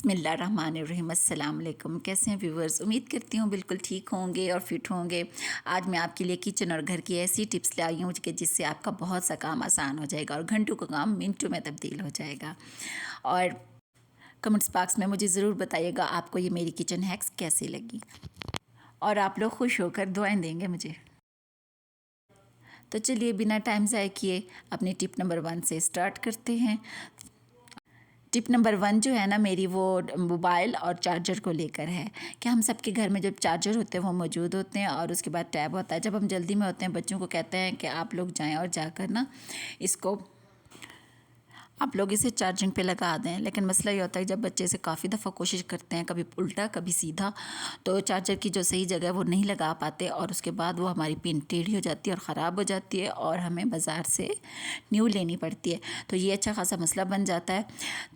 बिस्मिल्लाहिर्रहमानिर्रहीम। अस्सलाम वालेकुम। कैसे हैं व्यूवर्स? उम्मीद करती हूँ बिल्कुल ठीक होंगे और फिट होंगे। आज मैं आपके लिए किचन और घर की ऐसी टिप्स लाई हूँ कि जिससे आपका बहुत सा काम आसान हो जाएगा और घंटों का काम मिनटों में तब्दील हो जाएगा। और कमेंट्स बॉक्स में मुझे ज़रूर बताइएगा आपको ये मेरी किचन हैक्स कैसी लगी और आप लोग खुश होकर दुआएं देंगे मुझे। तो चलिए बिना टाइम ज़ाय किए अपनी टिप नंबर 1 से स्टार्ट करते हैं। टिप नंबर 1 जो है ना मेरी, वो मोबाइल और चार्जर को लेकर है कि हम सबके घर में जब चार्जर होते हैं वो मौजूद होते हैं और उसके बाद टैब होता है। जब हम जल्दी में होते हैं बच्चों को कहते हैं कि आप लोग जाएं और जाकर ना इसको आप लोग इसे चार्जिंग पे लगा दें, लेकिन मसला ये होता है जब बच्चे इसे काफ़ी दफ़ा कोशिश करते हैं, कभी उल्टा कभी सीधा, तो चार्जर की जो सही जगह है वो नहीं लगा पाते और उसके बाद वो हमारी पिन टेढ़ी हो जाती है और ख़राब हो जाती है और हमें बाज़ार से न्यू लेनी पड़ती है। तो ये अच्छा खासा मसला बन जाता है।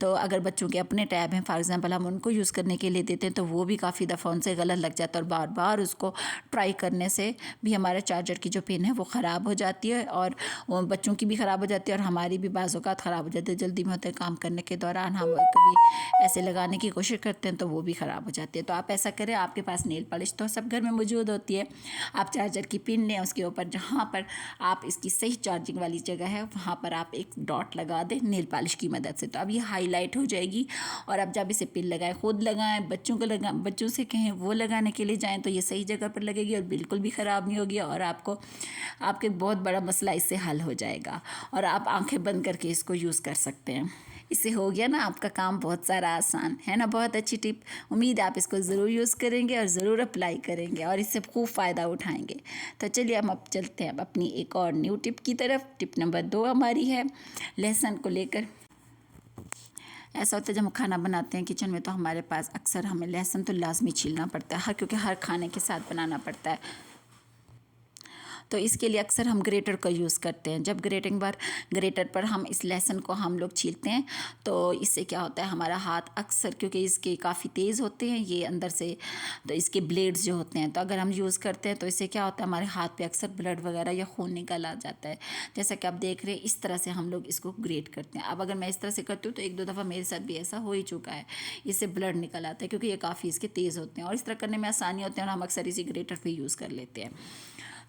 तो अगर बच्चों के अपने टैब हैं, फॉर एग्ज़ाम्पल, हम उनको यूज़ करने के लिए देते हैं तो वो भी काफ़ी दफ़ा उनसे गलत लग जाता है और बार बार उसको ट्राई करने से भी हमारे चार्जर की जो पिन है वो ख़राब हो जाती है और बच्चों की भी ख़राब हो जाती है और हमारी भी बाज़ औक़ात ख़राब हो जाती है। जल्दी में होते हैं काम करने के दौरान हम कभी ऐसे लगाने की कोशिश करते हैं तो वो भी ख़राब हो जाती है। तो आप ऐसा करें, आपके पास नेल पॉलिश तो सब घर में मौजूद होती है, आप चार्जर की पिन लें, उसके ऊपर जहाँ पर आप इसकी सही चार्जिंग वाली जगह है वहाँ पर आप एक डॉट लगा दें नेल पॉलिश की मदद से। तो अब ये हाईलाइट हो जाएगी और अब जब इसे पिन लगाएं, खुद लगाएं, बच्चों से कहें वो लगाने के लिए जाएं तो ये सही जगह पर लगेगी और बिल्कुल भी ख़राब नहीं होगी और आपको आपके बहुत बड़ा मसला इससे हल हो जाएगा और आप आंखें बंद करके इसको यूज़ कर सकते हैं। इससे हो गया ना आपका काम बहुत सारा आसान, है ना? बहुत अच्छी टिप। उम्मीद है आप इसको ज़रूर यूज़ करेंगे और ज़रूर अप्लाई करेंगे और इससे खूब फ़ायदा उठाएंगे। तो चलिए हम अब चलते हैं अपनी एक और न्यू टिप की तरफ। टिप नंबर 2 हमारी है लहसुन को लेकर। ऐसा होता है जब हम खाना बनाते हैं किचन में तो हमारे पास अक्सर हमें लहसुन तो लाजमी छीलना पड़ता है, क्योंकि हर खाने के साथ बनाना पड़ता है। तो इसके लिए अक्सर हम ग्रेटर का यूज़ करते हैं। जब ग्रेटर पर हम इस लहसुन को हम लोग छीलते हैं तो इससे क्या होता है, हमारा हाथ अक्सर, क्योंकि इसके काफ़ी तेज़ होते हैं ये अंदर से, तो इसके ब्लेड्स जो होते हैं, तो अगर हम यूज़ करते हैं तो इससे क्या होता है, हमारे हाथ पे अक्सर ब्लड वगैरह या खून निकल आ जाता है। जैसा कि आप देख रहे हैं इस तरह से हम लोग इसको ग्रेट करते हैं। अब अगर मैं इस तरह से करती हूँ तो 1-2 दफ़ा मेरे साथ भी ऐसा हो ही चुका है, इससे ब्लड निकल आता है क्योंकि ये काफ़ी इसके तेज़ होते हैं और इस तरह करने में आसानी होती है और हम अक्सर इसी ग्रेटर पर यूज़ कर लेते हैं।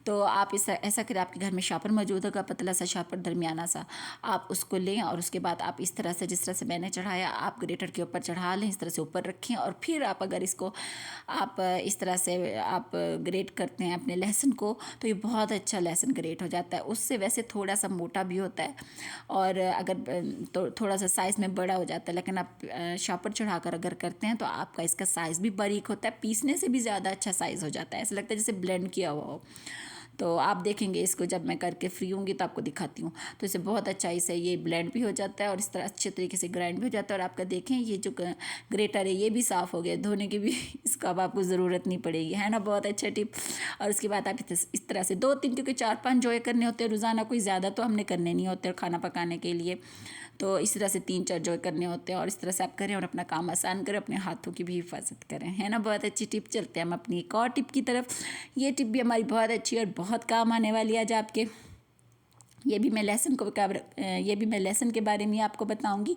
तो आप ऐसा करें, आपके घर में शापर मौजूद होगा, पतला सा शापर, दरमियाना सा, आप उसको लें और उसके बाद आप इस तरह से, जिस तरह से मैंने चढ़ाया, आप ग्रेटर के ऊपर चढ़ा लें, इस तरह से ऊपर रखें और फिर आप अगर इसको आप इस तरह से आप ग्रेट करते हैं अपने लहसुन को तो ये बहुत अच्छा लहसुन ग्रेट हो जाता है। उससे वैसे थोड़ा सा मोटा भी होता है और अगर तो थोड़ा सा साइज़ में बड़ा हो जाता है, लेकिन आप शापर चढ़ाकर अगर करते हैं तो आपका इसका साइज़ भी बारीक होता है, पीसने से भी ज़्यादा अच्छा साइज़ हो जाता है, ऐसा लगता है जैसे ब्लेंड किया हुआ हो। तो आप देखेंगे इसको, जब मैं करके फ्री होंगी तो आपको दिखाती हूँ। तो इससे बहुत अच्छा से ये ब्लेंड भी हो जाता है और इस तरह अच्छे तरीके से ग्राइंड भी हो जाता है और आपका देखें ये जो ग्रेटर है ये भी साफ़ हो गया, धोने की भी इसका अब आपको ज़रूरत नहीं पड़ेगी, है ना? बहुत अच्छा टिप। और उसके बाद आप इस तरह से 2-3, क्योंकि 4-5 जोए करने होते हैं रोज़ाना, कोई ज़्यादा तो हमने करने नहीं होते खाना पकाने के लिए, तो इस तरह से 3-4 जोए करने होते हैं और इस तरह से आप करें और अपना काम आसान करें, अपने हाथों की भी हिफाजत करें, है ना? बहुत अच्छी टिप। चलते हैं हम अपनी एक और टिप की तरफ। ये टिप भी हमारी बहुत अच्छी और बहुत काम आने वाली है आज आपके। ये भी मैं लहसुन के बारे में आपको बताऊंगी।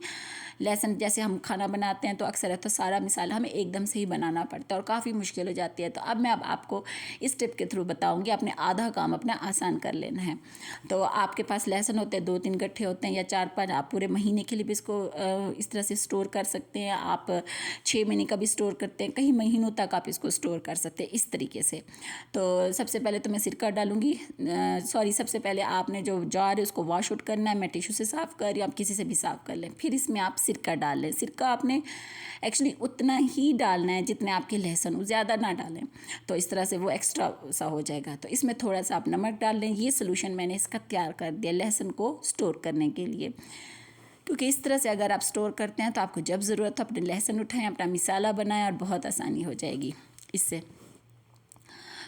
लहसुन जैसे हम खाना बनाते हैं तो अक्सर है तो सारा मिसाला हमें एकदम से ही बनाना पड़ता है और काफ़ी मुश्किल हो जाती है। तो अब मैं आपको इस टिप के थ्रू बताऊंगी, आपने आधा काम अपना आसान कर लेना है। तो आपके पास लहसुन होते हैं, 2-3 गट्ठे होते हैं या 4-5, आप पूरे महीने के लिए भी इसको इस तरह से स्टोर कर सकते हैं। आप 6 महीने का भी स्टोर करते हैं, कई महीनों तक आप इसको स्टोर कर सकते हैं इस तरीके से। तो सबसे पहले तो मैं सिरका डालूंगी, सबसे पहले आपने जो जार है उसको वॉश आउट करना है। मैं टिश्यू से साफ़ कर रही हूँ, आप किसी से भी साफ़ कर लें। फिर इसमें आप सिरका डाल लें। सिरका आपने एक्चुअली उतना ही डालना है जितने आपके लहसुन, ज़्यादा ना डालें, तो इस तरह से वो एक्स्ट्रा सा हो जाएगा। तो इसमें थोड़ा सा आप नमक डाल लें। ये सोल्यूशन मैंने इसका तैयार कर दिया लहसुन को स्टोर करने के लिए, क्योंकि इस तरह से अगर आप स्टोर करते हैं तो आपको जब ज़रूरत हो अपने लहसुन उठाएं, अपना मिसाला बनाएं और बहुत आसानी हो जाएगी इससे।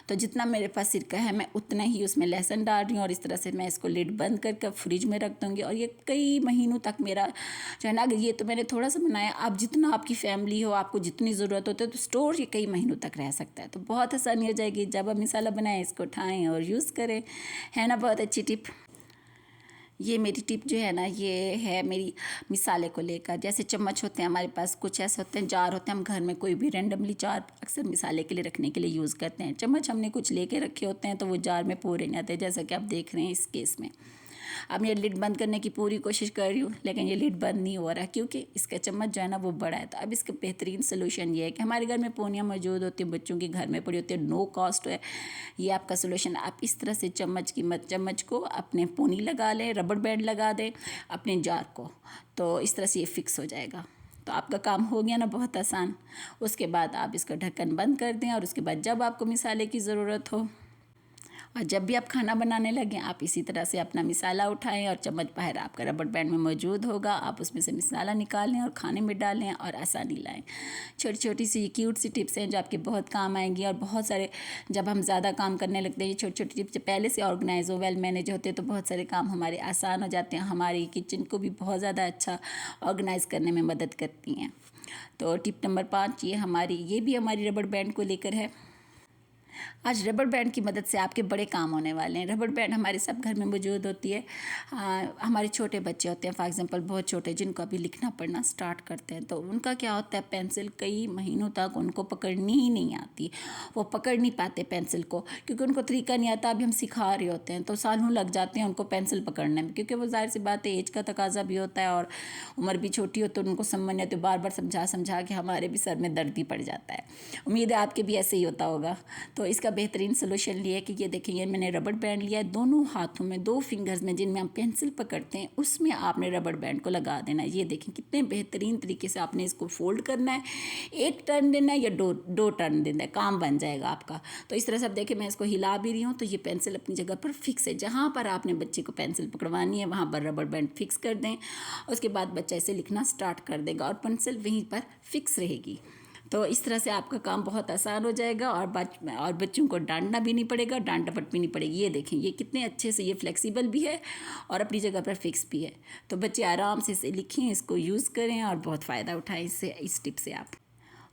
तो जितना मेरे पास सिरका है मैं उतना ही उसमें लहसुन डाल रही हूँ और इस तरह से मैं इसको लिड बंद करके फ्रिज में रख दूँगी और ये कई महीनों तक मेरा जो है ना, ये तो मैंने थोड़ा सा बनाया, आप जितना आपकी फैमिली हो, आपको जितनी ज़रूरत होती है तो स्टोर ये कई महीनों तक रह सकता है। तो बहुत आसानी हो जाएगी। जब आप मिसाला बनाएं इसको उठाएँ और यूज़ करें, है ना? बहुत अच्छी टिप। ये मेरी टिप जो है ना, ये है मेरी मिसाले को लेकर। जैसे चम्मच होते हैं हमारे पास, कुछ ऐसे होते हैं जार होते हैं, हम घर में कोई भी रैंडमली जार अक्सर मिसाले के लिए रखने के लिए यूज़ करते हैं। चम्मच हमने कुछ लेके रखे होते हैं तो वो जार में पूरे नहीं आते, जैसा कि आप देख रहे हैं इस केस में। अब मैं लिड बंद करने की पूरी कोशिश कर रही हूँ, लेकिन ये लिड बंद नहीं हो रहा क्योंकि इसका चम्मच जो है ना वो बड़ा है। तो अब इसका बेहतरीन सोल्यूशन ये है कि हमारे घर में पोनियाँ मौजूद होती हैं, बच्चों के घर में पड़ी होती है, नो कॉस्ट है ये आपका सोल्यूशन। आप इस तरह से चम्मच को अपने पोनी लगा लें, रबड़ बैंड लगा दें अपने जार को, तो इस तरह से ये फिक्स हो जाएगा। तो आपका काम हो गया ना बहुत आसान। उसके बाद आप इसका ढक्कन बंद कर दें और उसके बाद जब आपको मिसाले की ज़रूरत हो और जब भी आप खाना बनाने लगें, आप इसी तरह से अपना मिसाला उठाएं और चम्मच बाहर आपका रबड़ बैंड में मौजूद होगा, आप उसमें से मिसाला निकालें और खाने में डालें और आसानी लाएं। छोटी छोटी सी क्यूट सी टिप्स हैं जो आपके बहुत काम आएंगी। और बहुत सारे जब हम ज़्यादा काम करने लगते हैं, ये छोटी छोटी टिप्स पहले से ऑर्गेनाइज हो, वेल मैनेज होते हैं, तो बहुत सारे काम हमारे आसान हो जाते हैं, हमारी किचन को भी बहुत ज़्यादा अच्छा ऑर्गेनाइज करने में मदद करती हैं। तो टिप नंबर 5 ये भी हमारी रबड़ बैंड को लेकर है। आज रबड़ बैंड की मदद से आपके बड़े काम होने वाले हैं। रबड़ बैंड हमारे सब घर में मौजूद होती है। हमारे छोटे बच्चे होते हैं, फॉर एग्जांपल बहुत छोटे, जिनको अभी लिखना पढ़ना स्टार्ट करते हैं, तो उनका क्या होता है, पेंसिल कई महीनों तक उनको पकड़नी ही नहीं आती। वो पकड़ नहीं पाते पेंसिल को क्योंकि उनको तरीका नहीं आता। अभी हम सिखा रहे होते हैं तो सालों लग जाते हैं उनको पेंसिल पकड़ने में, क्योंकि वो जाहिर सी बात है एज का तकाजा भी होता है और उम्र भी छोटी हो तो उनको समझ नहीं आती। बार बार समझा समझा के हमारे भी सर में दर्द भी पड़ जाता है। उम्मीद है आपके भी ऐसे ही होता होगा। तो इसका बेहतरीन सोल्यूशन लिया कि ये देखिए, ये मैंने रबड़ बैंड लिया है, दोनों हाथों में, 2 फिंगर्स में जिनमें हम पेंसिल पकड़ते हैं उसमें आपने रबड़ बैंड को लगा देना है। ये देखें कितने बेहतरीन तरीके से आपने इसको फोल्ड करना है। एक टर्न देना है या दो टर्न देना है, काम बन जाएगा आपका। तो इस तरह से अब देखिए मैं इसको हिला भी रही हूँ तो ये पेंसिल अपनी जगह पर फिक्स है। जहाँ पर आपने बच्चे को पेंसिल पकड़वानी है वहाँ पर रबड़ बैंड फिक्स कर दें। उसके बाद बच्चा इसे लिखना स्टार्ट कर देगा और पेंसिल वहीं पर फिक्स रहेगी। तो इस तरह से आपका काम बहुत आसान हो जाएगा और बच्चों को डांटना भी नहीं पड़ेगा, डांट डपट भी नहीं पड़ेगी। ये देखें ये कितने अच्छे से, ये फ्लेक्सिबल भी है और अपनी जगह पर फिक्स भी है। तो बच्चे आराम से इसे लिखें, इसको यूज़ करें और बहुत फ़ायदा उठाएं इस टिप से। आप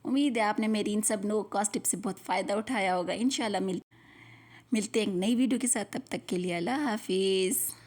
उम्मीद है आपने मेरी इन सब नो कॉस्ट टिप से बहुत फ़ायदा उठाया होगा। इंशाल्लाह मिलते हैं एक नई वीडियो के साथ। तब तक के लिए अल्लाह हाफिज़।